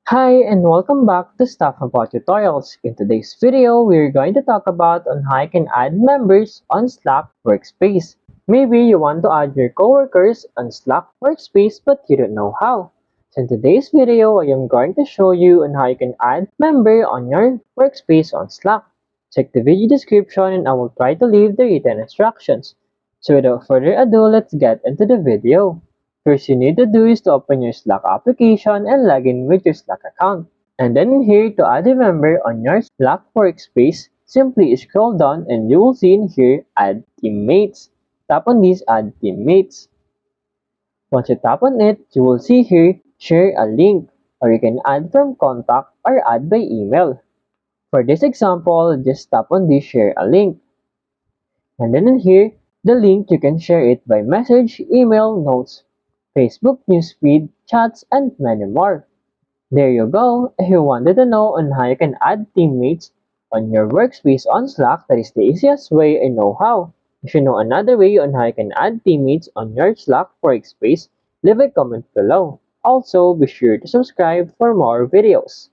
Hi and welcome back to Stuff About Tutorials. In today's video, we're going to talk about on how you can add members on Slack Workspace. Maybe you want to add your coworkers on Slack Workspace but you don't know how. So in today's video, I am going to show you on how you can add member on your workspace on Slack. Check the video description and I will try to leave the written instructions. So without further ado, let's get into the video. First you need to do is to open your Slack application and log in with your Slack account. And then in here to add a member on your Slack workspace, simply scroll down and you will see in here Add Teammates. Tap on this Add Teammates. Once you tap on it, you will see here Share a link, or you can add from contact or add by email. For this example, just tap on this Share a link. And then in here, the link you can share it by message, email, notes, Facebook newsfeed, chats, and many more. There you go. If you wanted to know on how you can add teammates on your workspace on Slack, that is the easiest way I know how. If you know another way on how you can add teammates on your Slack workspace, leave a comment below. Also, be sure to subscribe for more videos.